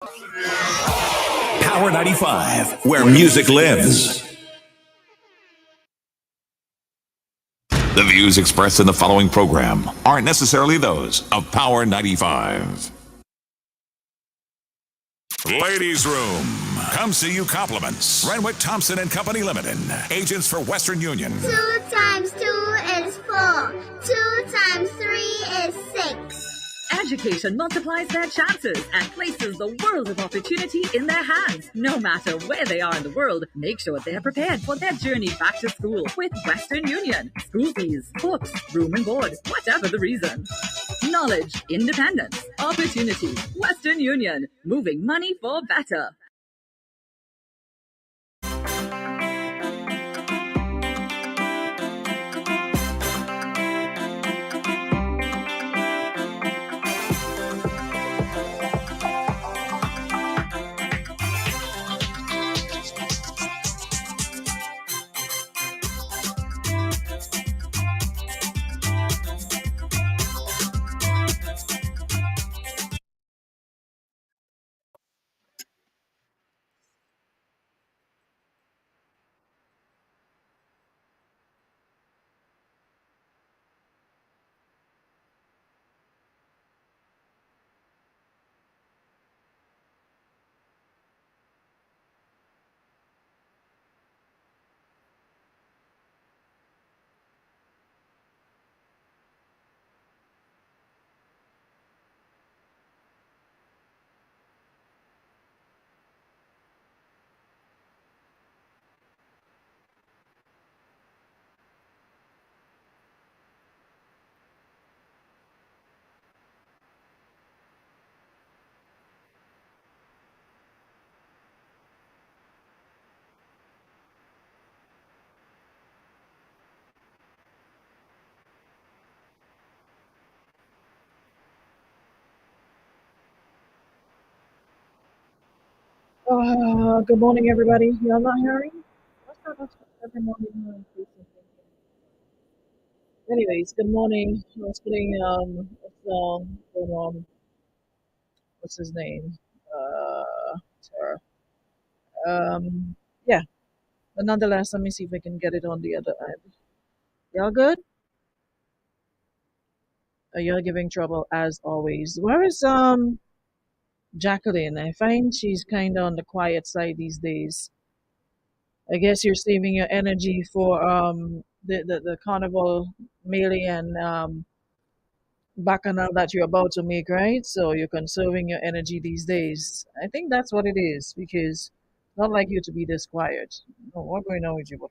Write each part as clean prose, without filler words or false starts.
Power 95, where music lives. The views expressed in the following program aren't necessarily those of Power 95. Ladies' Room. Come see you compliments. Renwick Thompson and Company Limited. Agents for Western Union. 2 times 2 is 4. 2 times 3 is 6. Education multiplies their chances and places the world of opportunity in their hands. No matter where they are in the world, make sure they are prepared for their journey back to school with Western Union. School fees, books, room and board, whatever the reason. Knowledge, independence, opportunity. Western Union, moving money for better. Good morning, everybody. Y'all not hearing? What's that? Every morning hearing something. Anyways, good morning. I was putting going on. What's his name? Tara. Yeah. But nonetheless, let me see if I can get it on the other end. Y'all good? You're giving trouble as always. Where is Jacqueline? I find she's kind of on the quiet side these days. I guess you're saving your energy for the carnival melee and bacchanal that you're about to make, right? So you're conserving your energy these days. I think that's what it is because not like you to be this quiet. No, what's going on with you? But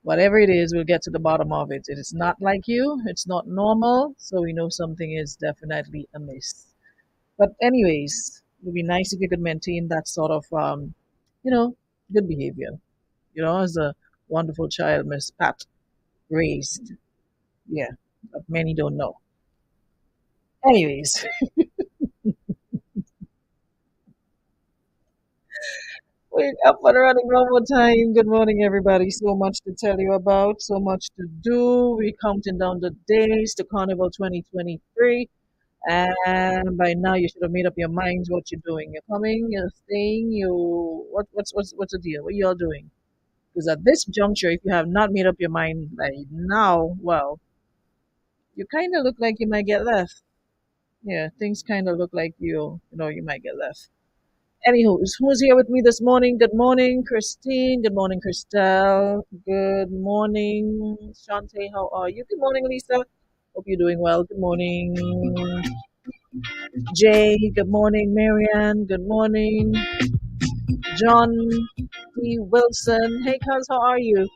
whatever it is, we'll get to the bottom of it. It is not like you. It's not normal. So we know something is definitely amiss. But anyways, it would be nice if you could maintain that sort of you know, good behavior. As a wonderful child Miss Pat raised. Yeah, but many don't know. Anyways, we're up and running one more time. Good morning, everybody. So much to tell you about, so much to do. We're counting down the days to Carnival 2023. And by now, you should have made up your minds what you're doing. You're coming, you're staying, what's the deal? What you all doing? Because at this juncture, if you have not made up your mind like now, well, you kind of look like you might get left. Yeah, things kind of look like you might get left. Anywho, who's here with me this morning? Good morning, Christine. Good morning, Christelle. Good morning, Shante. How are you? Good morning, Lisa. Hope you're doing well. Good morning, Jay. Good morning, Marianne. Good morning, John D. Wilson. Hey, cuz, how are you?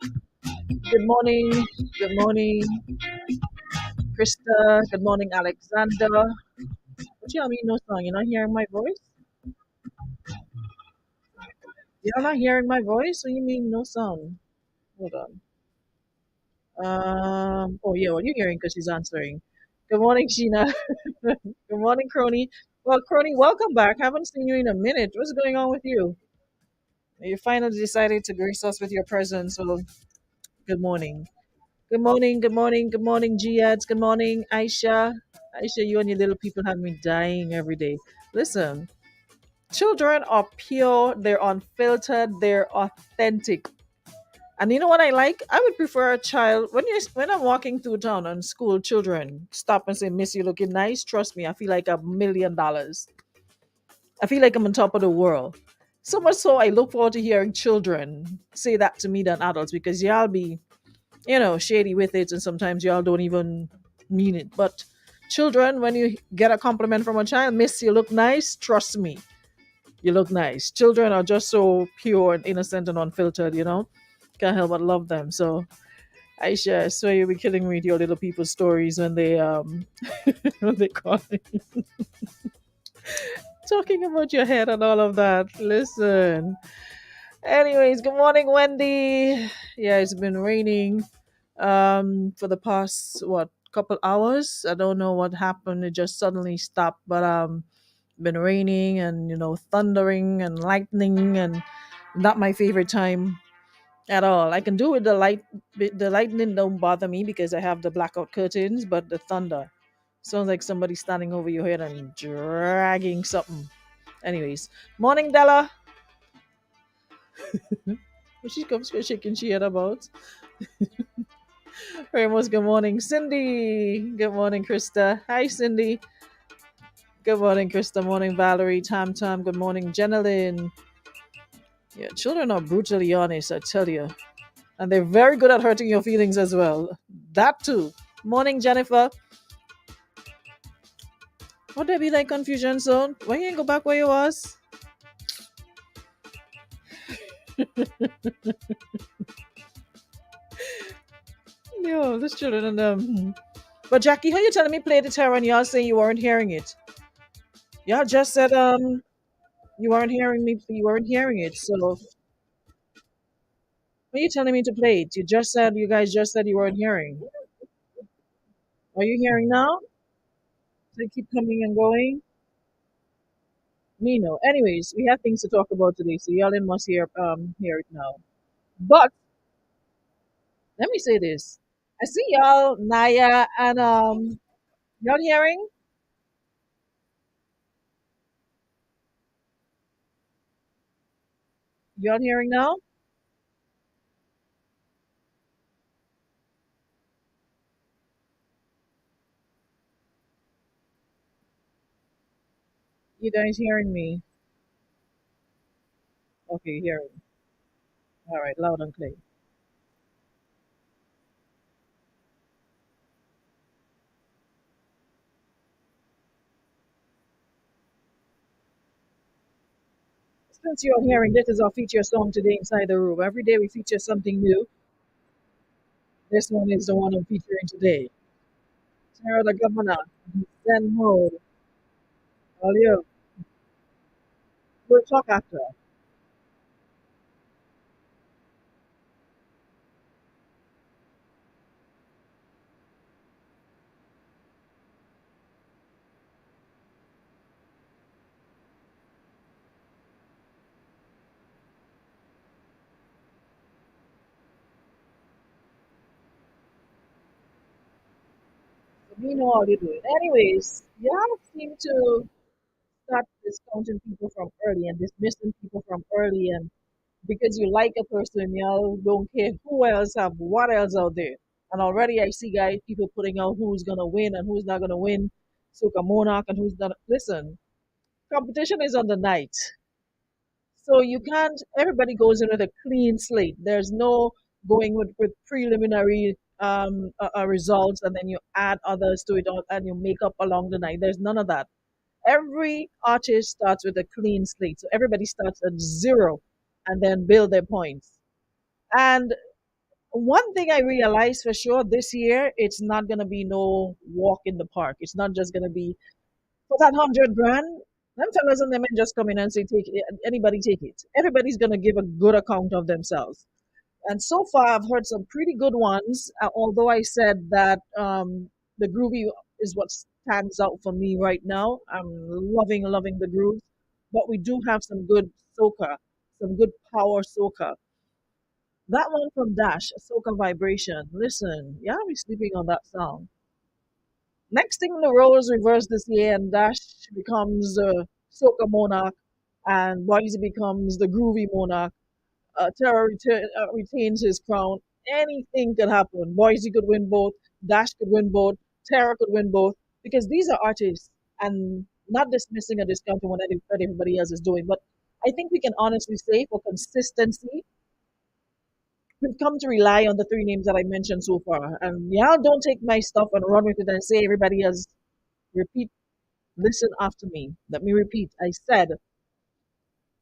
Good morning. Good morning, Krista. Good morning, Alexander. What you mean, no song? You're not hearing my voice? You're not hearing my voice? What do you mean, no sound? Hold on. Oh yeah, well, you're hearing because she's answering. Good morning, Sheena. Good morning, Crony. Well, Crony, welcome back. Haven't seen you in a minute. What's going on with you? You finally decided to grace us with your presence. So, good morning. Good morning, good morning, good morning, Giads. Good morning, Aisha. Aisha, you and your little people have me dying every day. Listen, children are pure, they're unfiltered, they're authentic. And you know what I like? I would prefer a child when I'm walking through town and school children stop and say, "Miss, you looking nice." Trust me, I feel like $1 million. I feel like I'm on top of the world. So much so, I look forward to hearing children say that to me than adults because y'all be, shady with it, and sometimes y'all don't even mean it. But children, when you get a compliment from a child, "Miss, you look nice." Trust me, you look nice. Children are just so pure and innocent and unfiltered. Can't help but love them. So Aisha, I swear you'll be killing me with your little people's stories when they when they call me. Talking about your head and all of that. Listen. Anyways, good morning, Wendy. Yeah, it's been raining for the past couple hours. I don't know what happened. It just suddenly stopped. But been raining and thundering and lightning, and not my favorite time at all. I can do with the lightning don't bother me because I have the blackout curtains, but the thunder sounds like somebody standing over your head and dragging something. Anyways, morning, Della. She comes here shaking she head about. Ramos, good morning. Cindy, good morning. Krista, hi Cindy. Good morning, Krista. Morning, Valerie. Tam Tam, good morning. Jenilyn. Yeah, children are brutally honest, I tell you. And they're very good at hurting your feelings as well. That too. Morning, Jennifer. Would there be like confusion zone? Why you ain't go back where you was? Yo, this children and them. But Jackie, how you telling me play the terror and y'all saying you weren't hearing it? Y'all just said you weren't hearing me. You weren't hearing it. So why you telling me to play it? You guys just said you weren't hearing. Are you hearing now? They keep coming and going. Me no. Anyways, we have things to talk about today, so y'all in must hear it now. But let me say this. I see y'all, Naya, and y'all hearing? Y'all hearing now? You guys hearing me? Okay, hearing. All right, loud and clear. Since you're hearing, this is our feature song today inside the room. Every day we feature something new. This one is the one I'm featuring today. Sarah the Governor, Zen Ho, all you. We'll talk after. We know how you're doing. Anyways, y'all seem to start discounting people from early and dismissing people from early, and because you like a person, y'all don't care who else have what else out there. And already I see guys people putting out who's gonna win and who's not gonna win. Soka Monarch and who's not. Listen, competition is on the night. So you can't, everybody goes in with a clean slate. There's no going with preliminary results and then you add others to it all and you make up along the night. There's none of that. Every artist starts with a clean slate. So everybody starts at zero and then build their points. And one thing I realized for sure this year, it's not going to be no walk in the park. It's not just going to be for that 100 grand, them fellas and them men just come in and say, take it, anybody take it. Everybody's going to give a good account of themselves. And so far, I've heard some pretty good ones, although I said that the groovy is what stands out for me right now. I'm loving the grooves. But we do have some good soca, some good power soca. That one from Dash, Soca Vibration. Listen, y'all be sleeping on that song. Next thing, the roles reverse this year, and Dash becomes the soca monarch, and Boise becomes the groovy monarch. Retains his crown. Anything could happen. Boise could win both. Dash could win both. Terra could win both because these are artists, and not dismissing or discounting what everybody else is doing. But I think we can honestly say, for consistency, we've come to rely on the three names that I mentioned so far. And y'all don't take my stuff and run with it and say everybody else. Repeat, listen after me. Let me repeat. I said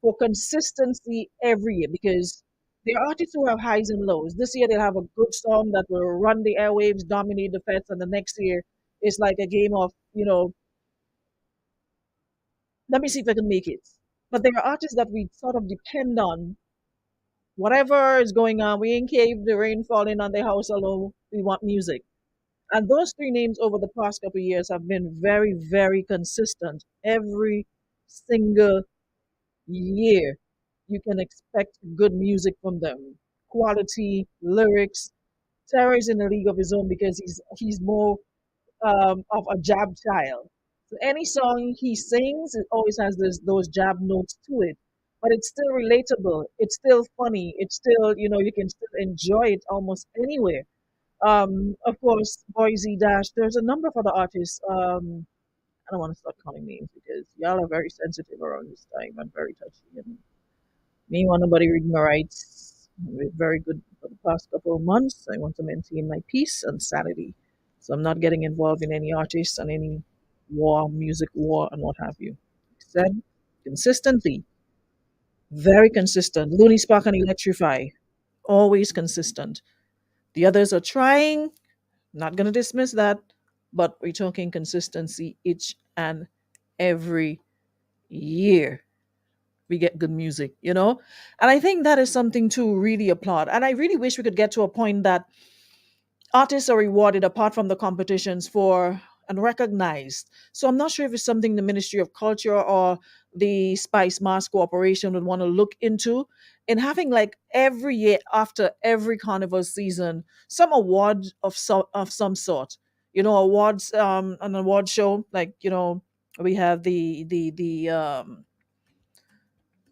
for consistency every year because there are artists who have highs and lows. This year they'll have a good song that will run the airwaves, dominate the feds, and the next year it's like a game of, let me see if I can make it. But there are artists that we sort of depend on. Whatever is going on, we ain't cave, the rain falling on the house alone, we want music. And those three names over the past couple of years have been very, very consistent. Every single year, you can expect good music from them. Quality, lyrics. Terry is in a league of his own because he's more of a jab child. So any song he sings, it always has those jab notes to it. But it's still relatable. It's still funny. It's still, you can still enjoy it almost anywhere. Of course, Boise Dash. There's a number of other artists. I don't want to start calling names because y'all are very sensitive around this time and very touchy. And me, want nobody reading my rights. We're very good for the past couple of months. I want to maintain my peace and sanity. So I'm not getting involved in any artists and any war, music war, and what have you. Said consistently, very consistent. Looney Spark and Electrify, always consistent. The others are trying, not going to dismiss that, but we're talking consistency each and every year. We get good music, And I think that is something to really applaud. And I really wish we could get to a point that artists are rewarded apart from the competitions for and recognized. So I'm not sure if it's something the Ministry of Culture or the Spice Mass Corporation would want to look into in having like every year after every carnival season some award of some sort. Awards an award show like we have the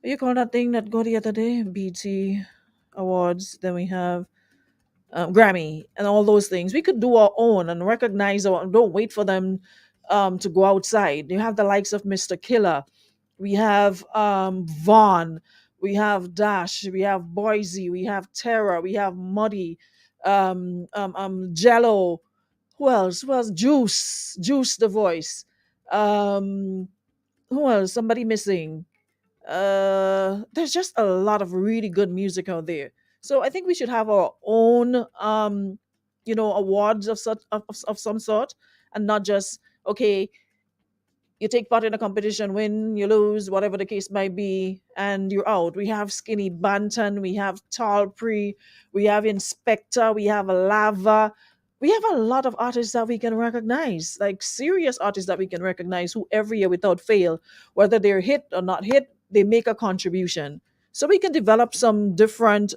what you call that thing that go the other day? BT Awards. Then we have Grammy and all those things. We could do our own and recognize our. Don't wait for them to go outside. You have the likes of Mr. Killer. We have Vaughn. We have Dash. We have Boise. We have Terra. We have Muddy. Jello. Who else? Who else? Juice. Juice the voice. Um, who else? Somebody missing. There's just a lot of really good music out there. So I think we should have our own awards of some sort, and not just, okay, you take part in a competition, win, you lose, whatever the case might be, and you're out. We have Skinny Banton, we have Talpree, we have Inspector, we have Lava. We have a lot of artists that we can recognize, like serious artists that we can recognize who every year without fail, whether they're hit or not hit, they make a contribution. So we can develop some different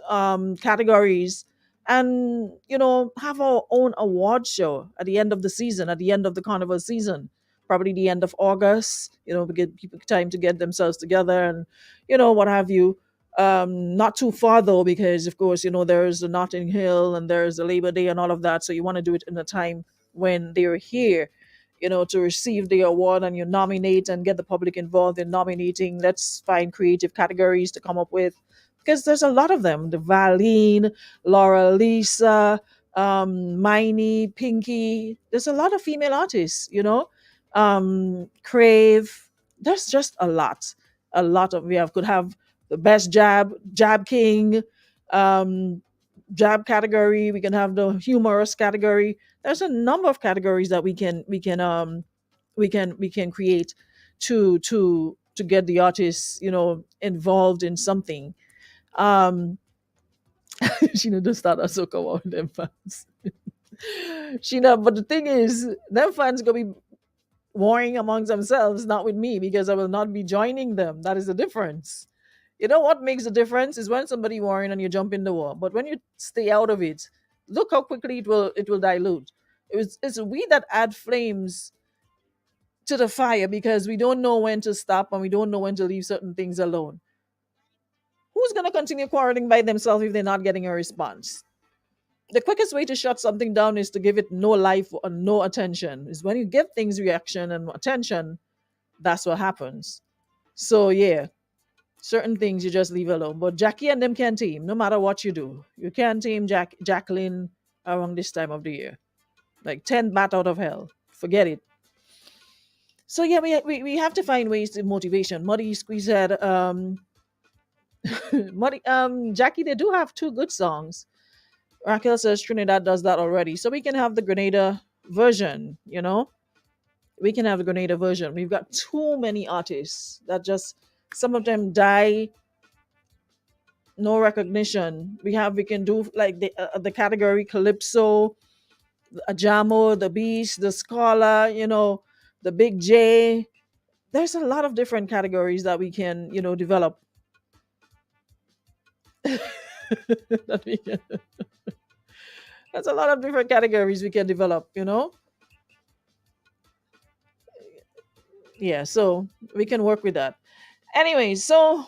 categories and, have our own award show at the end of the season, at the end of the carnival season, probably the end of August. We give people time to get themselves together and, what have you. Not too far though, because of course, there's the Notting Hill and there's the Labor Day and all of that. So you want to do it in a time when they're here, to receive the award, and you nominate and get the public involved in nominating. Let's find creative categories to come up with because there's a lot of them. The Valine, Laura Lisa, Miney, Pinky. There's a lot of female artists, Crave. There's just a lot. A lot of could have the best jab king, um, jab category. We can have the humorous category. There's a number of categories that we can create to get the artists involved in something. Um, just start also come on with them fans. But the thing is, them fans gonna be warring amongst themselves, not with me, because I will not be joining them. That is the difference. You know what makes a difference is when somebody warring and you jump in the war. But when you stay out of it, look how quickly it will dilute. It's we that add flames to the fire because we don't know when to stop and we don't know when to leave certain things alone. Who's going to continue quarreling by themselves if they're not getting a response? The quickest way to shut something down is to give it no life or no attention. Is when you give things reaction and attention, that's what happens. So yeah, certain things you just leave alone. But Jackie and them can team, no matter what you do. You can't team Jacqueline around this time of the year. Like 10 bat out of hell. Forget it. So yeah, we have to find ways to motivation. Muddy Squeeze said, Muddy, Jackie, they do have two good songs. Raquel says Trinidad does that already. So we can have the Grenada version, you know? We can have the Grenada version. We've got too many artists that just, some of them die, no recognition. We can do like the category Calypso, Ajamo, the Beast, the Scholar, the Big J. There's a lot of different categories that we can, develop. That we can, There's a lot of different categories we can develop. Yeah, so we can work with that. Anyway, so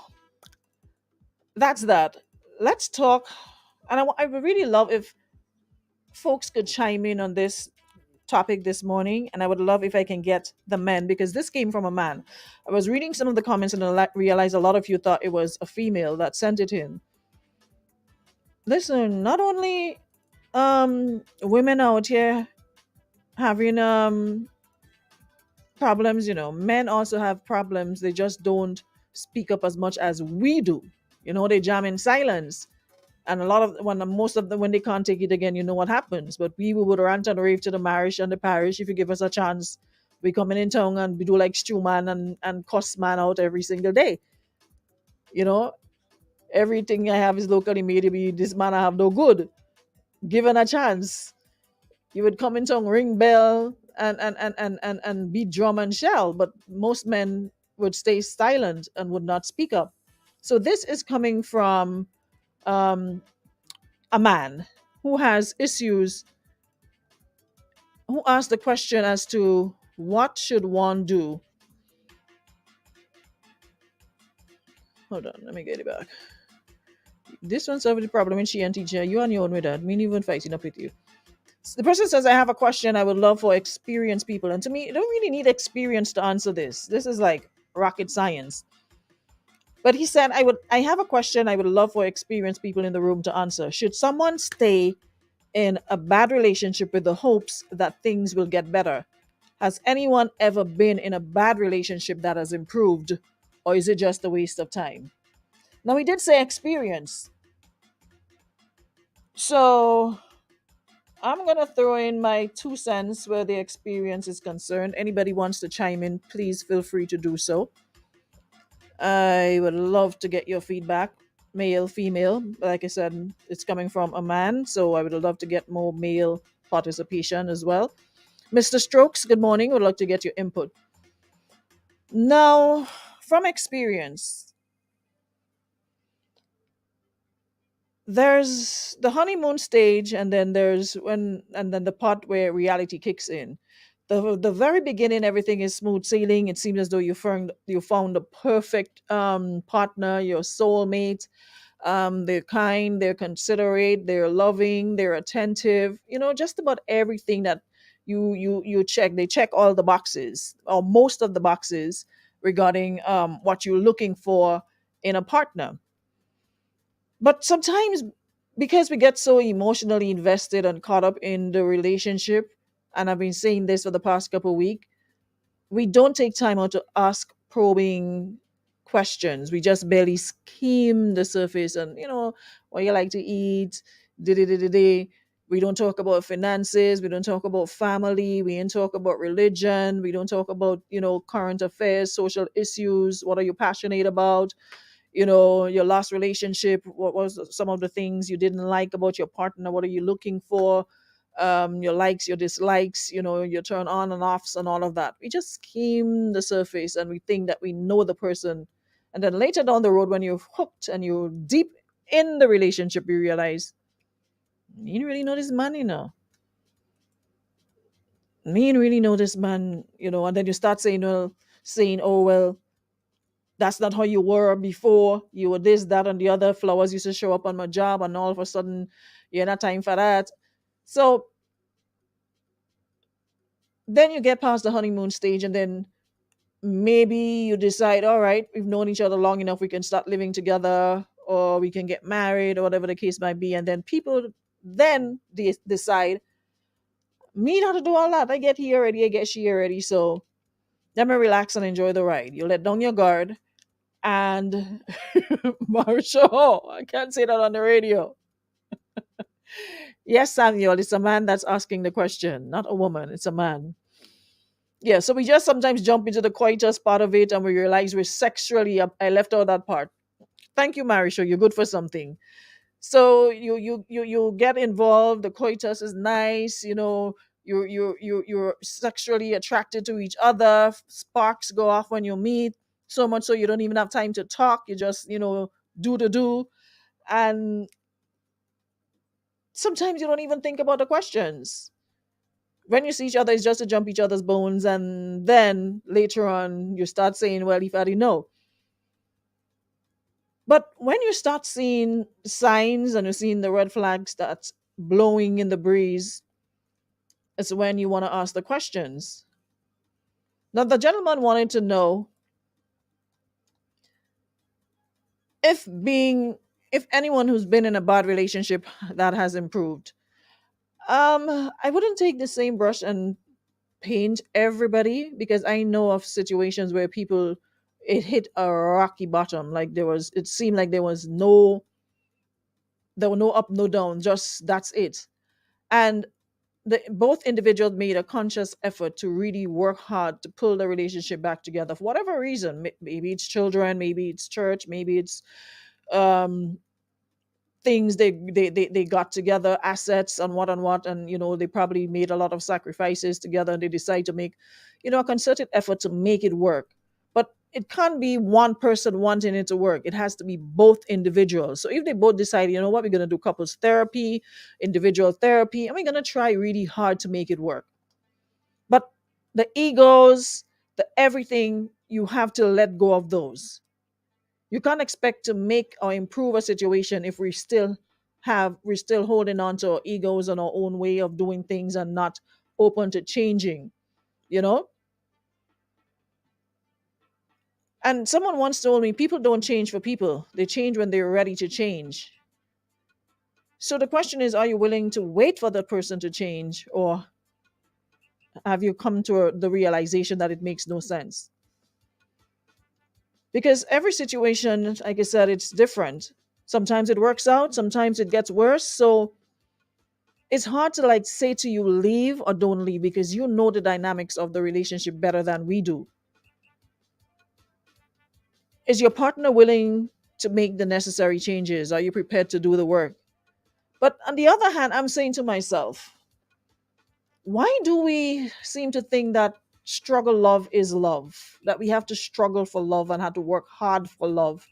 that's that. Let's talk. And I would really love if folks could chime in on this topic this morning. And I would love if I can get the men, because this came from a man. I was reading some of the comments and I realized a lot of you thought it was a female that sent it in. Listen, not only women out here having problems, men also have problems. They just don't speak up as much as we do. They jam in silence. And a lot of most of them, when they can't take it again, you know what happens. But we would rant and rave to the marriage and the parish if you give us a chance. We coming in town and we do like stew man and cuss man out every single day. Everything I have is locally made. This man I have no good. Given a chance, you would come in town, ring bell, and beat drum and shell. But most men would stay silent and would not speak up. So this is coming from um, a man who has issues, who asked the question as to what should one do. Hold on, let me get it back. This one's over the problem in she and teacher. You on your own with that. Me even fighting up with you. So the person says, I have a question I would love for experienced people. And to me, you don't really need experience to answer this. This is like rocket science. But he said, I have a question I would love for experienced people in the room to answer. Should someone stay in a bad relationship with the hopes that things will get better? Has anyone ever been in a bad relationship that has improved? Or is it just a waste of time? Now, he did say experience. So I'm going to throw in my 2 cents where the experience is concerned. Anybody wants to chime in, please feel free to do so. I would love to get your feedback, male, female. Like I said, it's coming from a man, so I would love to get more male participation as well. Mr. Strokes, good morning. Would like to get your input. Now, from experience, there's the honeymoon stage, and then then the part where reality kicks in. The very beginning, everything is smooth sailing. It seems as though you found the perfect partner, your soulmate. They're kind, they're considerate, they're loving, they're attentive. Just about everything that you check. They check all the boxes, or most of the boxes, regarding what you're looking for in a partner. But sometimes, because we get so emotionally invested and caught up in the relationship, and I've been saying this for the past couple of weeks, we don't take time out to ask probing questions. We just barely skim the surface and, what you like to eat, da. We don't talk about finances. We don't talk about family. We don't talk about religion. We don't talk about, current affairs, social issues. What are you passionate about? Your last relationship. What was some of the things you didn't like about your partner? What are you looking for? Your likes, your dislikes, your turn on and offs and all of that. We just skim the surface and we think that we know the person. And then later down the road, when you're hooked and you're deep in the relationship, you realize you didn't really know this man, Me and really know this man, and then you start saying, well, oh, well, that's not how you were before. You were this, that, and the other. Flowers used to show up on my job, and all of a sudden, you're not time for that. So then you get past the honeymoon stage, and then maybe you decide, all right, we've known each other long enough, we can start living together, or we can get married, or whatever the case might be. And then people then decide, me not to do all that. I get here already, I get she already. So let me relax and enjoy the ride. You let down your guard. And Marshall, I can't say that on the radio. Yes, Samuel, it's a man that's asking the question, not a woman, it's a man. Yeah, so we just sometimes jump into the coitus part of it and we realize we're sexually. I left out that part. Thank you, Marisha. You're good for something. So you get involved. The coitus is nice. You're sexually attracted to each other. Sparks go off when you meet. So much so you don't even have time to talk. You just do the do, and sometimes you don't even think about the questions. When you see each other, it's just to jump each other's bones, and then later on you start saying, well, if I didn't know. But when you start seeing signs and you're seeing the red flags that's blowing in the breeze, it's when you want to ask the questions. Now, the gentleman wanted to know if if anyone who's been in a bad relationship that has improved. I wouldn't take the same brush and paint everybody, because I know of situations where people, it hit a rocky bottom. Like it seemed like there were no up, no down, just that's it. And both individuals made a conscious effort to really work hard to pull the relationship back together for whatever reason. Maybe it's children, maybe it's church, maybe it's um things they got together, assets and what, and they probably made a lot of sacrifices together, and they decide to make a concerted effort to make it work. But it can't be one person wanting it to work. It has to be both individuals. So if they both decide, what, we're going to do couples therapy, individual therapy, and we're going to try really hard to make it work. But the egos, the everything, you have to let go of those. You can't expect to make or improve a situation if we're still holding on to our egos and our own way of doing things and not open to changing, you know? And someone once told me, people don't change for people. They change when they're ready to change. So the question is, are you willing to wait for that person to change, or have you come to the realization that it makes no sense? Because every situation, like I said, it's different. Sometimes it works out, sometimes it gets worse. So it's hard to like say to you leave or don't leave, because you know the dynamics of the relationship better than we do. Is your partner willing to make the necessary changes? Are you prepared to do the work? But on the other hand, I'm saying to myself, why do we seem to think that struggle love is love, that we have to struggle for love and have to work hard for love?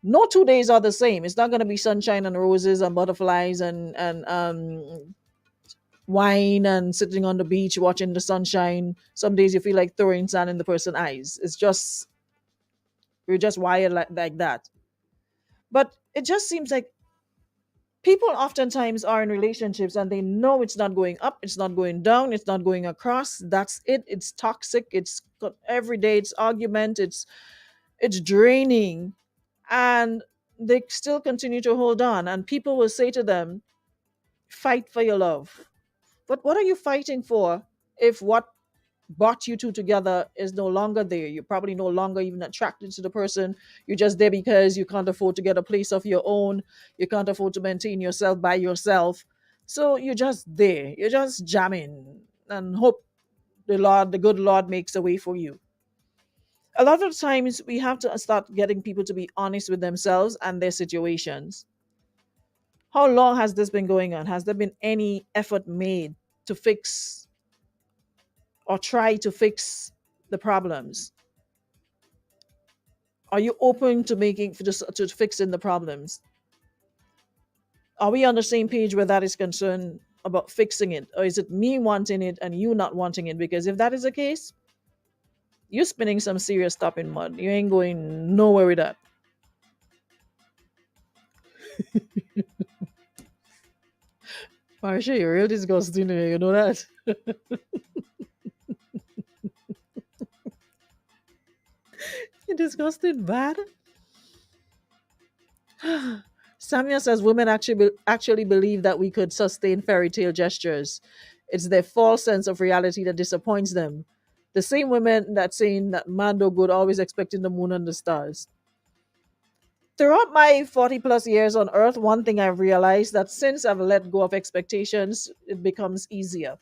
No 2 days are the same. It's not going to be sunshine and roses and butterflies and wine and sitting on the beach watching the sunshine. Some days you feel like throwing sand in the person's eyes. It's just, we're just wired like that. But it just seems like people oftentimes are in relationships and they know it's not going up, it's not going down, it's not going across. That's it. It's toxic. It's every day. It's argument. It's draining, and they still continue to hold on. And people will say to them, "Fight for your love." But what are you fighting for if what brought you two together is no longer there? You're probably no longer even attracted to the person. You're just there because you can't afford to get a place of your own. You can't afford to maintain yourself by yourself. So you're just there. You're just jamming and hope the good Lord makes a way for you. A lot of times we have to start getting people to be honest with themselves and their situations. How long has this been going on? Has there been any effort made to fix or try to fix the problems? Are you open to fixing the problems? Are we on the same page where that is concerned? about fixing it, or is it me wanting it and you not wanting it? Because if that is the case, you're spinning some serious stuff in mud. You ain't going nowhere with that. Marsha, you're real disgusting. You know that. You're disgusting bad. Samuel says women actually believe that we could sustain fairy tale gestures. It's their false sense of reality that disappoints them. The same women that saying that man do good always expecting the moon and the stars. Throughout my 40 plus years on earth, one thing I've realized that since I've let go of expectations, it becomes easier.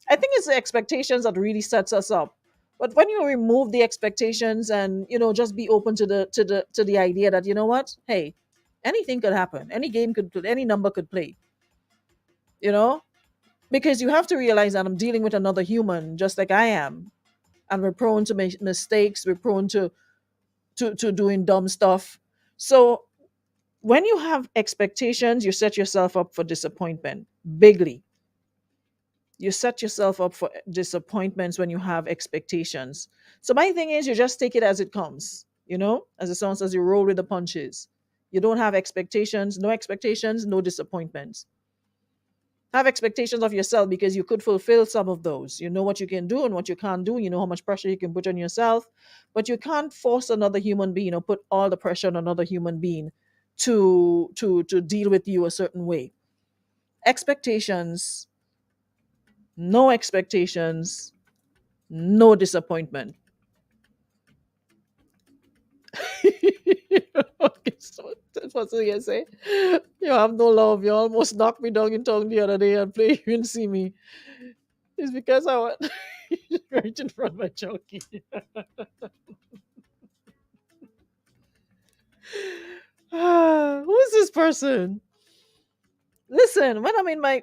I think it's the expectations that really sets us up. But when you remove the expectations and just be open to the idea that hey, anything could happen, any game could play, any number could play, you know, because you have to realize that I'm dealing with another human just like I am, and we're prone to make mistakes, we're prone to doing dumb stuff. So when you have expectations, you set yourself up for disappointment bigly. You set yourself up for disappointments when you have expectations. So my thing is, you just take it as it comes. As the song says, you roll with the punches. You don't have expectations, no disappointments. Have expectations of yourself because you could fulfill some of those. You know what you can do and what you can't do. You know how much pressure you can put on yourself, but you can't force another human being or put all the pressure on another human being to deal with you a certain way. Expectations, no expectations, no disappointment. Okay, so that's what I say. You have no love. You almost knocked me down in tongue the other day and play you didn't see me. It's because I was right in front of my chunky. Who is this person? Listen, when I'm in my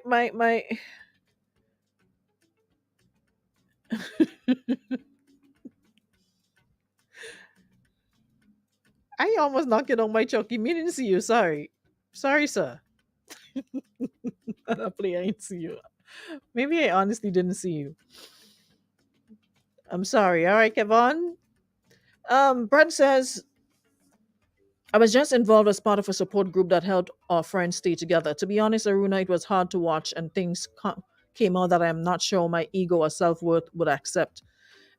I almost knocked it on my chunky. Me didn't see you. Sorry. Sorry, sir. I didn't see you. Maybe I honestly didn't see you. I'm sorry. All right, Kevon. Brad says, I was just involved as part of a support group that helped our friends stay together. To be honest, Aruna, it was hard to watch and things came out that I'm not sure my ego or self worth would accept.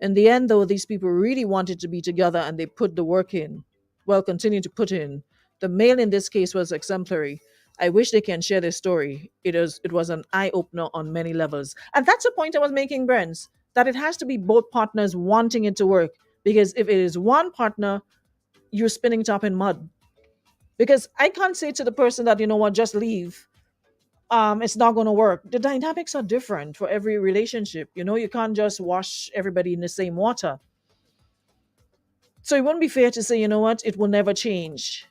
In the end, though, these people really wanted to be together and they put the work in. Well, continue to put in. The male in this case was exemplary. I wish they can share their story. It was an eye opener on many levels. And that's the point I was making, Brents, that it has to be both partners wanting it to work. Because if it is one partner, you're spinning top in mud. Because I can't say to the person that, just leave. It's not going to work. The dynamics are different for every relationship. You can't just wash everybody in the same water. So it wouldn't be fair to say, it will never change.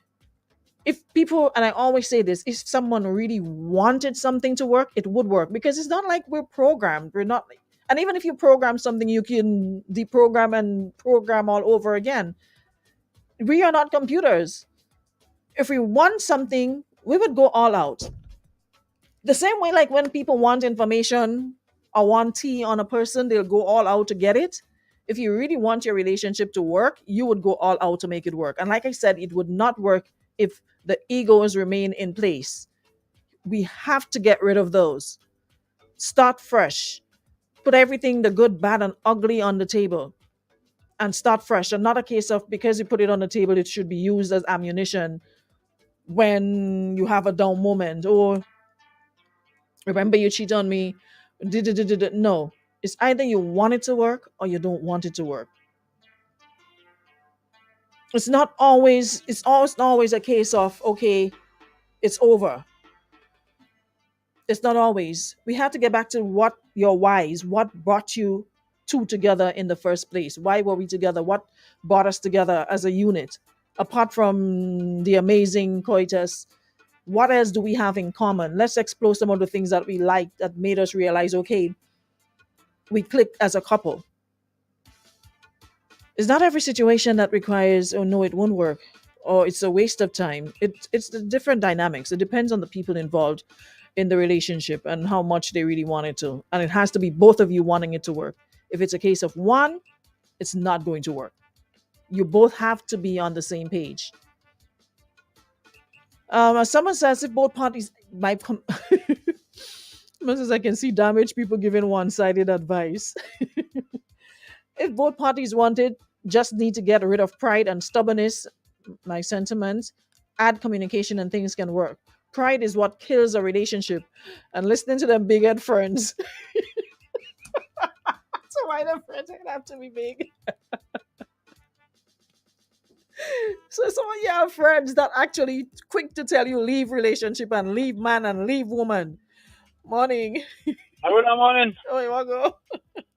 If people, and I always say this, if someone really wanted something to work, it would work, because it's not like we're programmed. We're not, and even if you program something, you can deprogram and program all over again. We are not computers. If we want something, we would go all out. The same way, like when people want information or want tea on a person, they'll go all out to get it. If you really want your relationship to work, you would go all out to make it work. And like I said, it would not work if the egos remain in place. We have to get rid of those. Start fresh. Put everything, the good, bad, and ugly on the table and start fresh. And not a case of because you put it on the table, it should be used as ammunition when you have a down moment, or remember you cheat on me. No, it's either you want it to work or you don't want it to work. It's not always a case of, okay, it's over. It's not always. We have to get back to what your whys, what brought you two together in the first place. Why were we together? What brought us together as a unit? Apart from the amazing coitus, what else do we have in common? Let's explore some of the things that we liked that made us realize, okay, we clicked as a couple. It's not every situation that requires, oh no, it won't work, or it's a waste of time. It's the different dynamics. It depends on the people involved. in the relationship and how much they really want it to. And it has to be both of you wanting it to work. If it's a case of one, it's not going to work. You both have to be on the same page. As someone says, if both parties, much as I can see damaged people giving one-sided advice. If both parties want it, just need to get rid of pride and stubbornness, my sentiments, add communication and things can work. Pride is what kills a relationship. And listening to them big head friends. So why the friends have to be big? So some of you have friends that actually quick to tell you leave relationship and leave man and leave woman. Morning. Aruna morning. Oh, you want to go?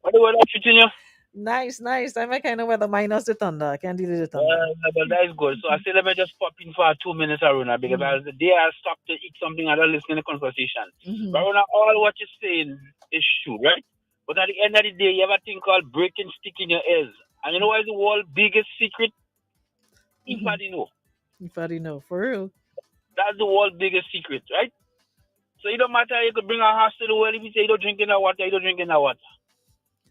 What the weather treating you? Nice, nice. I'm a kind of weather minus the thunder. I can't deal with the thunder. But that is good. So I said let me just pop in for 2 minutes, Aruna, because I was the day I stopped to eat something and I listening to the conversation. Mhm. But Aruna, all what you're saying is true, right? But at the end of the day, you have a thing called breaking stick in your ears. And you know what is the world's biggest secret? If I didn't know. If I didn't know, for real. That's the world's biggest secret, right? So it don't matter, you could bring a horse to the well if you say you don't drink enough water, you don't drink enough water.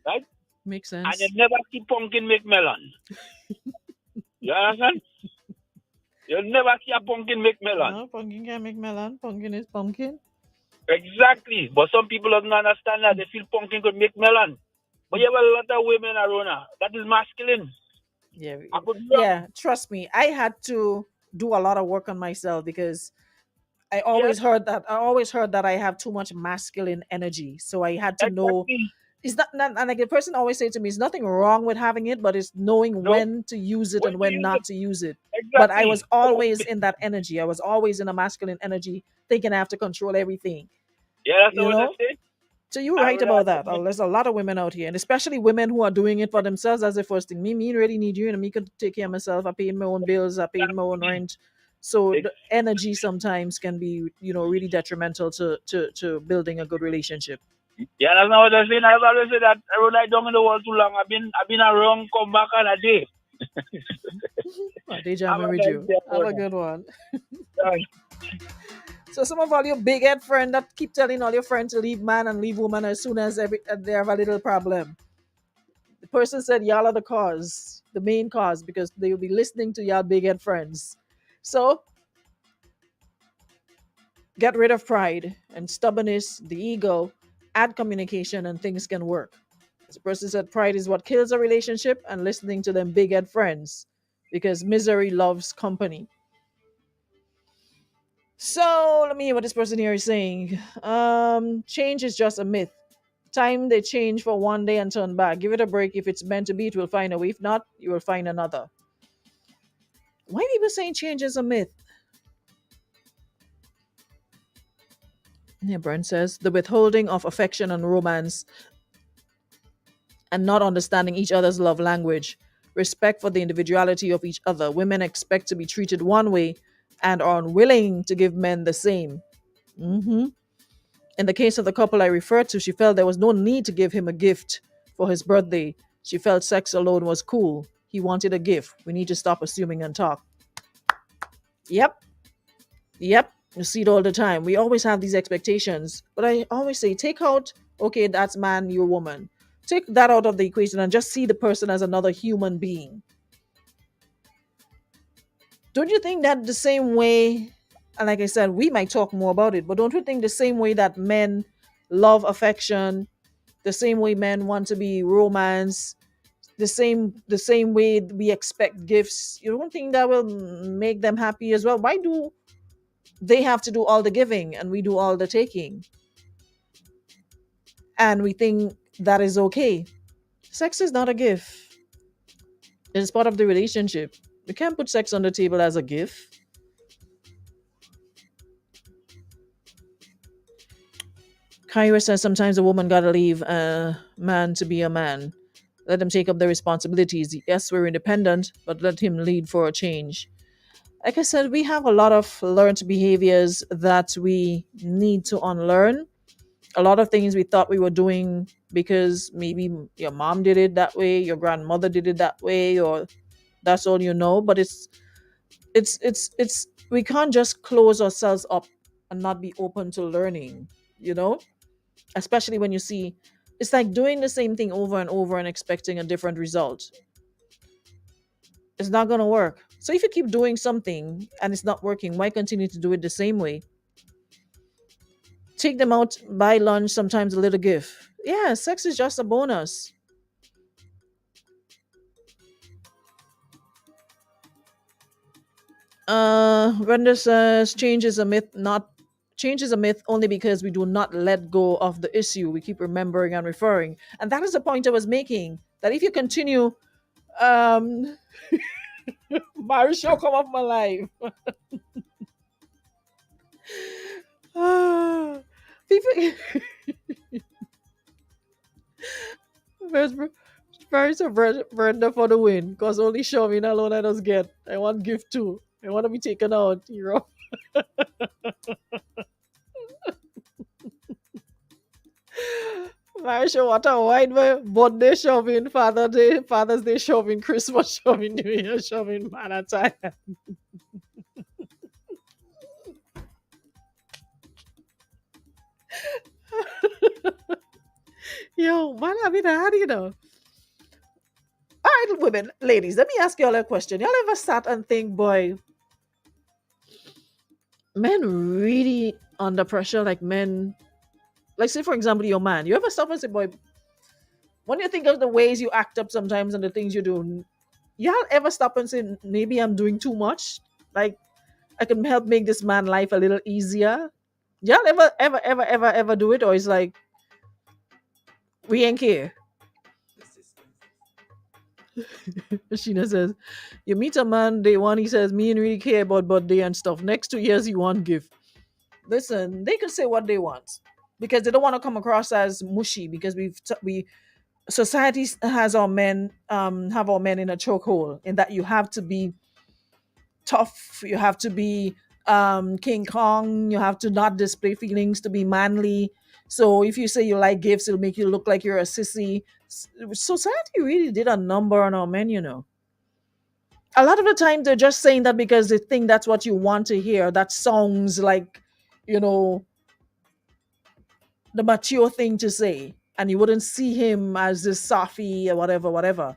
Right? Makes And sense. you never see pumpkin make melon. You understand? You'll never see a pumpkin make melon. No, pumpkin can make melon. Pumpkin is pumpkin. Exactly. But some people don't understand that. They feel pumpkin could make melon. But you have a lot of women around. That is masculine. Yeah. I could be wrong. Yeah, trust me. I had to do a lot of work on myself because I always Yes. heard that I have too much masculine energy. So I had to know Exactly. it's not and like the person always say to me, it's nothing wrong with having it, but it's knowing No. when to use it When and to when use not it. to use it. Exactly. But I was always in that energy. I was always in a masculine energy, thinking I have to control everything. Yeah, that's You what I know? say. So you're I right would about that. admit- There's a lot of women out here, and especially women who are doing it for themselves as the first thing. Me really need you, and me could take care of myself. I pay my own bills. I pay my own rent. So the energy sometimes can be, really detrimental to building a good relationship. Yeah, that's not what I say. I've always said that I would like down in the world too long. I've been around, come back on a day. Well, they Have jamming a with nice you. day, Have a brother. good one. Thanks. So some of all your big head friends that keep telling all your friends to leave man and leave woman as soon as they have a little problem. The person said y'all are the cause, the main cause, because they will be listening to y'all big head friends. So get rid of pride and stubbornness, the ego, add communication, and things can work. As the person said, pride is what kills a relationship, and listening to them big head friends, because misery loves company. So let me hear what this person here is saying. Change is just a myth. Time they change for one day and turn back. Give it a break. If it's meant to be, it will find a way. If not, you will find another. Why people saying change is a myth? Yeah, Brent says the withholding of affection and romance and not understanding each other's love language, respect for the individuality of each other. Women expect to be treated one way and are unwilling to give men the same. In the case of the couple I referred to, she felt there was no need to give him a gift for his birthday. She felt sex alone was cool. He wanted a gift. We need to stop assuming and talk. Yep. You see it all the time. We always have these expectations. But I always say, take out, okay, that's man, you're woman. Take that out of the equation and just see the person as another human being. Don't you think that the same way, and like I said, we might talk more about it, but don't you think the same way that men love affection, the same way men want to be romance, the same way we expect gifts, you don't think that will make them happy as well? Why do they have to do all the giving and we do all the taking? And we think that is okay. Sex is not a gift. It is part of the relationship. You can't put sex on the table as a gift. Kyra says sometimes a woman gotta leave a man to be a man. Let him take up the responsibilities. Yes, we're independent, but let him lead for a change. Like I said, we have a lot of learned behaviors that we need to unlearn. A lot of things we thought we were doing because maybe your mom did it that way, your grandmother did it that way, or that's all you know. But it's we can't just close ourselves up and not be open to learning, you know? Especially when you see it's like doing the same thing over and over and expecting a different result. It's not going to work. So if you keep doing something and it's not working, why continue to do it the same way? Take them out, buy lunch, sometimes a little gift. Yeah, sex is just a bonus. Brenda says change is a myth, not change is a myth only because we do not let go of the issue. We keep remembering and referring. And that is the point I was making. That if you continue, um Marisha come off my life. People where's Marissa Brenda for the win? Because only Shovin alone I just get. I want gift too. I want to be taken out, Marisha, what a wine, boy. Birthday shopping, Father's Day shopping, Christmas shopping, New Year shopping, Valentine. Yo, man, I mean, how do you know? All right, women, ladies, let me ask y'all a question. Y'all ever sat and think, boy, men really under pressure, like men, like say, for example, your man. You ever stop and say, boy, when you think of the ways you act up sometimes and the things you do, y'all ever stop and say, maybe I'm doing too much? Like, I can help make this man life a little easier. Y'all ever do it? Or it's like, we ain't care. Sheena says, you meet a man day one, he says, me and really care about birthday and stuff. Next 2 years, he want gift. Listen, they can say what they want because they don't want to come across as mushy because we society has our men have our men in a chokehold in that you have to be tough, you have to be King Kong, you have to not display feelings to be manly. So if you say you like gifts, it'll make you look like you're a sissy. Society really did a number on our men, A lot of the time they're just saying that because they think that's what you want to hear. That sounds like, you know, the mature thing to say. And you wouldn't see him as this softy or whatever, whatever.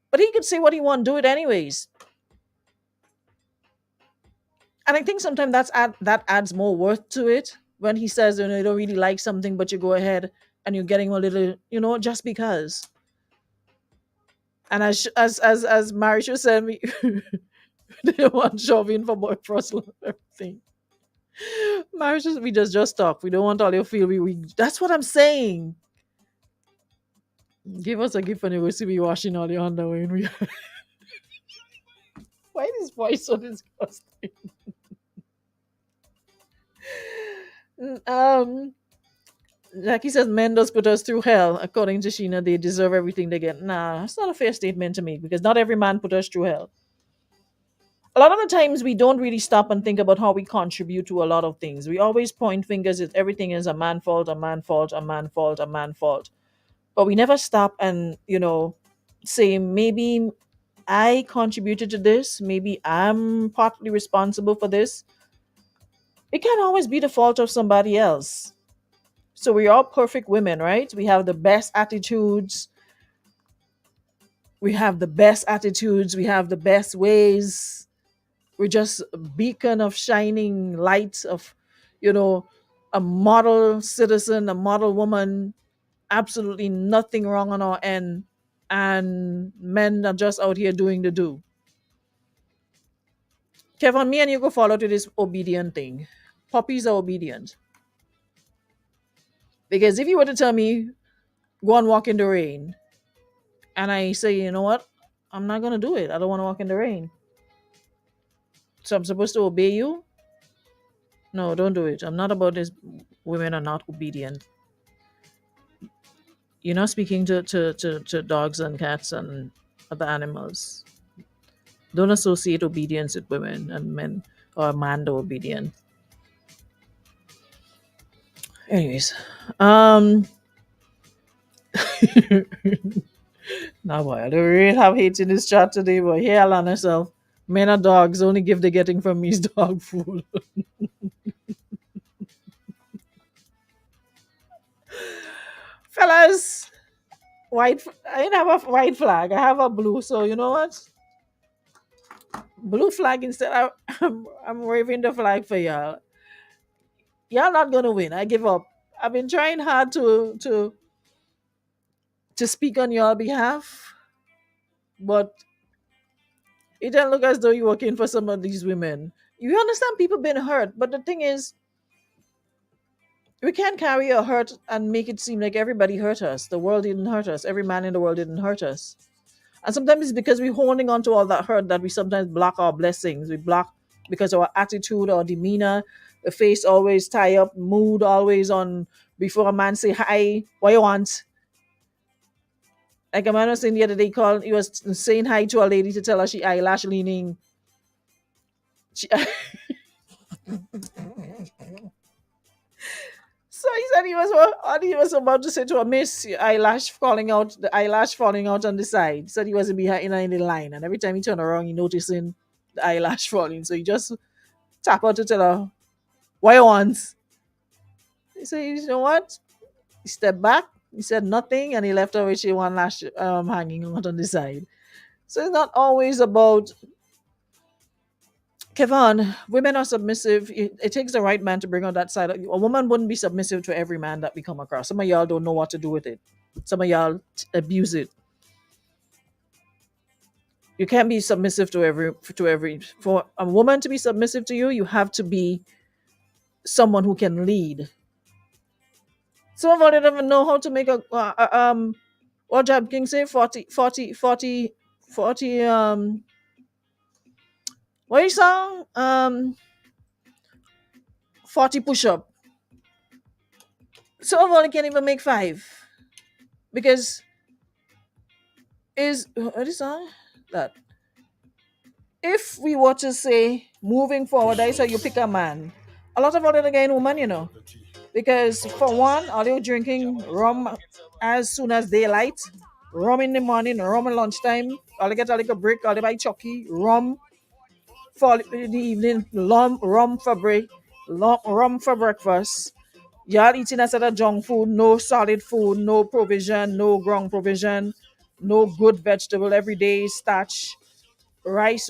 But he could say what he want, do it anyways. And I think sometimes that adds more worth to it when he says, you don't really like something, but you go ahead and you're getting a little, just because. And as Marisha said, me, they want shoving for boy personal everything. Marisha, we just talk. We don't want all your feel. We that's what I'm saying. Give us a gift and you will see me washing all your underwear. Why is this voice so disgusting? Jackie says men does put us through hell. According to Sheena, they deserve everything they get. Nah, that's not a fair statement to make because not every man put us through hell. A lot of the times we don't really stop and think about how we contribute to a lot of things. We always point fingers at everything is a man fault, a man fault, a man fault, a man fault. But we never stop and, say maybe I contributed to this, maybe I'm partly responsible for this. It can't always be the fault of somebody else. So we're all perfect women, right? We have the best attitudes. We have the best attitudes. We have the best ways. We're just a beacon of shining light of, a model citizen, a model woman. Absolutely nothing wrong on our end. And men are just out here doing the do. Kevin, me and you go follow to this obedient thing. Puppies are obedient. Because if you were to tell me, go and walk in the rain, and I say, you know what? I'm not going to do it. I don't want to walk in the rain. So I'm supposed to obey you? No, don't do it. I'm not about this. Women are not obedient. You're not speaking to dogs and cats and other animals. Don't associate obedience with women and men or man to obedient. Anyways, now boy, I don't really have hate in this chat today, but here I'll herself. Men are dogs, only gift they're getting from me is dog food. Fellas, I didn't have a white flag. I have a blue. So you know what? Blue flag instead. I'm waving the flag for y'all. Y'all not gonna win. I give up. I've been trying hard to speak on your behalf, but it doesn't look as though you're working for some of these women. You understand people been hurt, but the thing is, we can't carry a hurt and make it seem like everybody hurt us. The world didn't hurt us. Every man in the world didn't hurt us. And sometimes it's because we're holding on to all that hurt that we sometimes block our blessings. We block because of our attitude or demeanor, the face always tie up, mood always on before a man say hi, what you want? Like a man was saying the other day, he was saying hi to a lady to tell her she eyelash leaning. She, so he said he was about to say to her, Miss, your eyelash falling out, the eyelash falling out on the side. He said he wasn't behind in the line, and every time he turned around, he noticing the eyelash falling. So he just tap her to tell her, what you want? He said, you know what? He stepped back, he said nothing, and he left her with she one lash hanging out on the side. So it's not always about Kevon, women are submissive. It takes the right man to bring out that side. A woman wouldn't be submissive to every man that we come across. Some of y'all don't know what to do with it. Some of y'all abuse it. You can't be submissive to every. For a woman to be submissive to you, you have to be someone who can lead. Some of them don't even know how to make what job King say 40 what you song 40 push-up. Some of them can't even make 5 because is what is song that if we were to say moving forward, I say you pick a man. A lot of other again woman, you know. Because for one, are you drinking rum as soon as daylight? Rum in the morning, rum at lunchtime. All they get a little break, all they buy chucky, rum for the evening, rum for break, rum for breakfast. Y'all eating instead of junk food, no solid food, no provision, no ground provision, no good vegetable every day, starch, rice.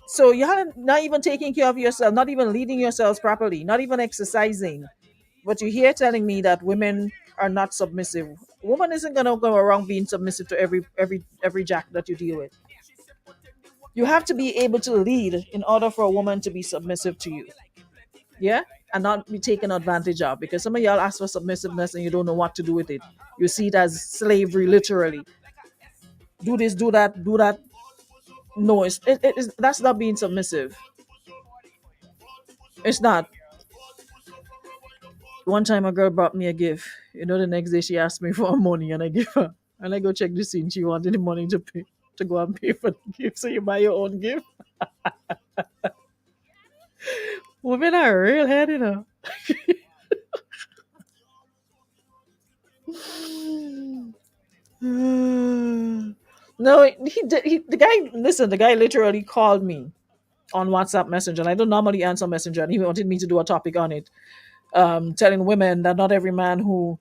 So y'all not even taking care of yourself, not even leading yourselves properly, not even exercising. But you're here telling me that women are not submissive. Woman isn't gonna go around being submissive to every jack that you deal with. You have to be able to lead in order for a woman to be submissive to you. Yeah? And not be taken advantage of. Because some of y'all ask for submissiveness and you don't know what to do with it. You see it as slavery, literally. Do this, do that. No, that's not being submissive. It's not. One time a girl brought me a gift. You know, the next day she asked me for money and I give her. And I go check the scene. She wanted the money to pay to go and pay for the gift. So you buy your own gift. Women are real head, you know. No, the guy literally called me on WhatsApp Messenger. And I don't normally answer Messenger, and he wanted me to do a topic on it, telling women that not every man who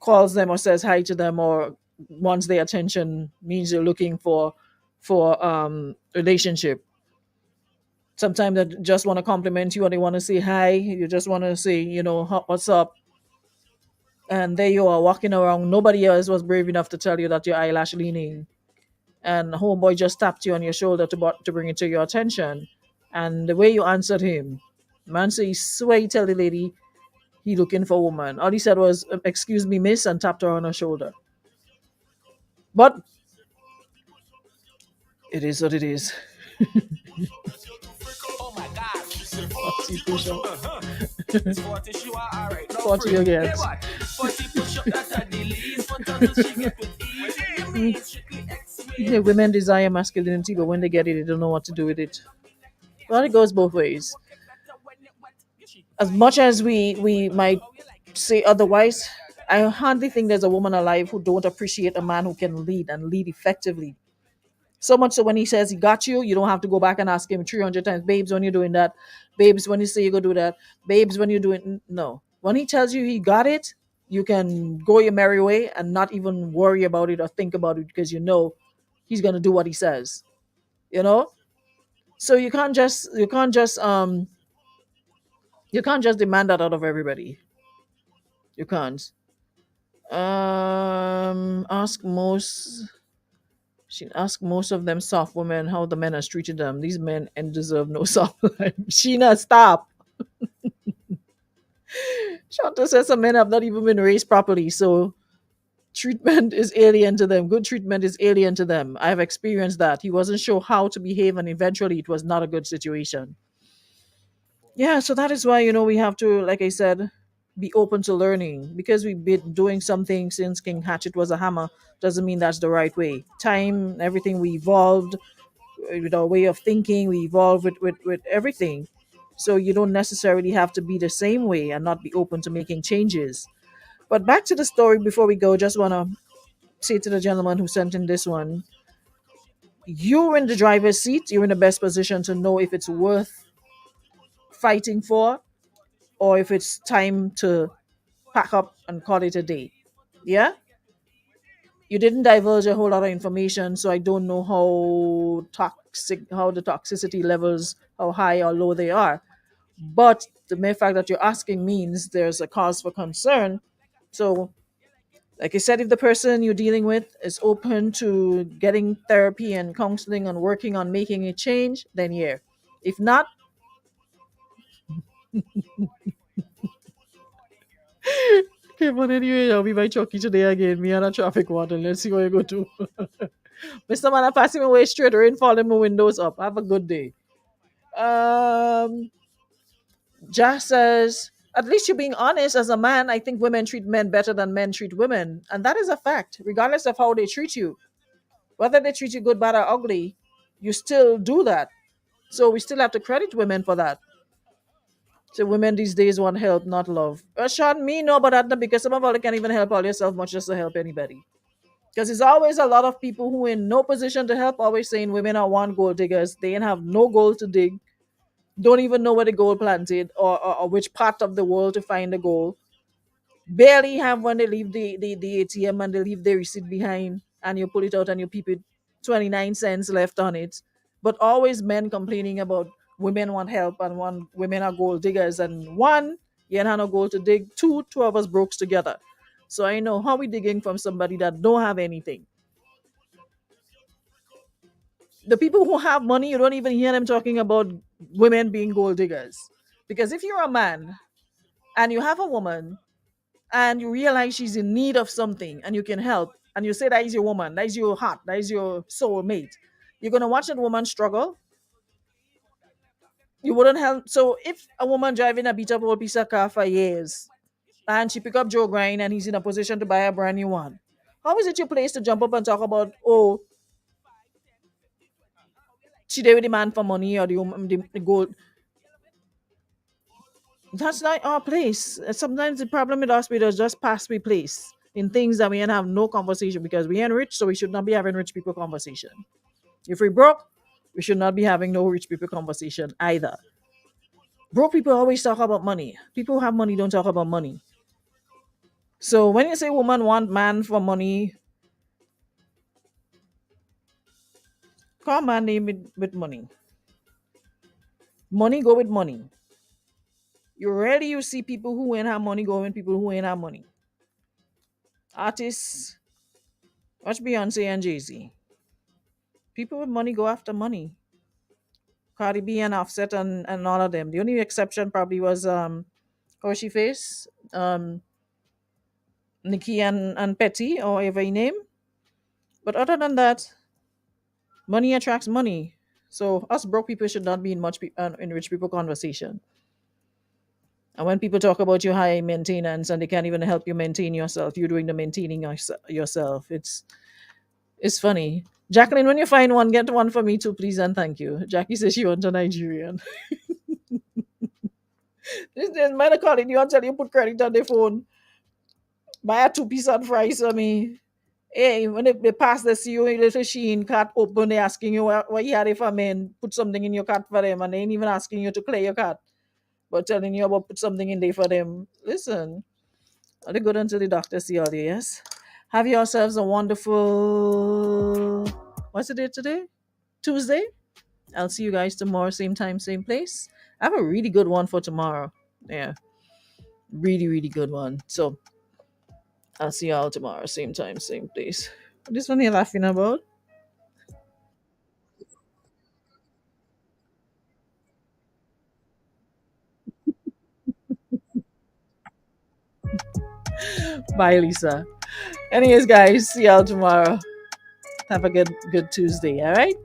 calls them or says hi to them or wants their attention means you're looking for relationship. Sometimes they just want to compliment you or they want to say hi. You just want to say, what's up? And there you are walking around. Nobody else was brave enough to tell you that your eyelash leaning. And homeboy just tapped you on your shoulder to bring it to your attention. And the way you answered him, man say he swear he tell the lady he looking for a woman. All he said was, excuse me, miss, and tapped her on her shoulder. But it is what it is. 40 again. Yeah, women desire masculinity, but when they get it, they don't know what to do with it. Well, it goes both ways. As much as we might say otherwise, I hardly think there's a woman alive who don't appreciate a man who can lead and lead effectively. So much so when he says he got you, you don't have to go back and ask him 300 times, babes, when you're doing that, babes, when you say you go do that, babes, when you're doing no. When he tells you he got it, you can go your merry way and not even worry about it or think about it because you know he's gonna do what he says. You know, so you can't just demand that out of everybody. You can't. Ask most. She asked most of them soft women how the men has treated them. These men and deserve no soft life. Sheena, stop. Shanta says some men have not even been raised properly, so treatment is alien to them. Good treatment is alien to them. I have experienced that. He wasn't sure how to behave, and eventually it was not a good situation. Yeah, so that is why, we have to, like I said, be open to learning. Because we've been doing something since King Hatchet was a hammer, doesn't mean that's the right way. Time, everything, we evolved with our way of thinking, we evolve with everything. So you don't necessarily have to be the same way and not be open to making changes. But back to the story before we go, just want to say to the gentleman who sent in this one, you're in the driver's seat, you're in the best position to know if it's worth fighting for or if it's time to pack up and call it a day. Yeah? You didn't divulge a whole lot of information, so I don't know how the toxicity levels, how high or low they are. But the mere fact that you're asking means there's a cause for concern. So, like I said, if the person you're dealing with is open to getting therapy and counseling and working on making a change, then yeah. If not, okay, but anyway, I'll be by Chucky today again. Me and a traffic warden. Let's see where you go to. Mr. Man, I'm passing my way straight rain falling my windows up. Have a good day. Josh says, at least you're being honest as a man. I think women treat men better than men treat women. And that is a fact, regardless of how they treat you. Whether they treat you good, bad, or ugly, you still do that. So we still have to credit women for that. So women these days want help, not love. Sean, me know about that because some of you can't even help all yourself, much just to help anybody. Because there's always a lot of people who in no position to help, always saying women are one gold diggers. They ain't have no gold to dig, don't even know where the gold planted or which part of the world to find the gold. Barely have when they leave the ATM and they leave their receipt behind and you pull it out and you peep it 29 cents left on it. But always men complaining about women want help and one women are gold diggers and one, you ain't have no gold to dig, two of us brokes together. So I know how we digging from somebody that don't have anything. The people who have money, you don't even hear them talking about women being gold diggers. Because if you're a man and you have a woman and you realize she's in need of something and you can help, and you say that is your woman, that is your heart, that is your soul mate, you're going to watch that woman struggle. You wouldn't help. So if a woman driving a beat up old piece of car for years and she pick up Joe Grind and he's in a position to buy a brand new one, how is it your place to jump up and talk about, oh, she there with the man for money or the gold? That's not our place. Sometimes the problem with hospitals is just past we place in things that we ain't have no conversation because we ain't rich, so we should not be having rich people conversation. If we broke, we should not be having no rich people conversation either. Broke people always talk about money. People who have money don't talk about money. So when you say woman want man for money, call man name it with money. Money go with money. You rarely you see people who ain't have money go with people who ain't have money. Artists, watch Beyonce and Jay-Z. People with money go after money. Cardi B and Offset and all of them. The only exception probably was how she face Nikki and Petty or whatever you name. But other than that, money attracts money. So us broke people should not be in in rich people conversation. And when people talk about your high maintenance and they can't even help you maintain yourself, you're doing the maintaining yourself. It's funny. Jacqueline, when you find one, get one for me too, please and thank you. Jackie says she wants a Nigerian. This is might have calling you and tell you put credit on the phone. Buy a 2 piece and fries for me. Hey, when they pass the see you little Sheen cart open, they asking you what you had if a man put something in your cart for them and they ain't even asking you to clear your cart. But telling you about put something in there for them. Listen, Are they good until the doctor see all you? Yes. Have yourselves a wonderful. What's the date today? Tuesday. I'll see you guys tomorrow, same time, same place. I have a really good one for tomorrow. Yeah, really, really good one. So I'll see y'all tomorrow, same time, same place. This one you're laughing about? Bye, Lisa. Anyways, guys, see y'all tomorrow. Have a good Tuesday. All right.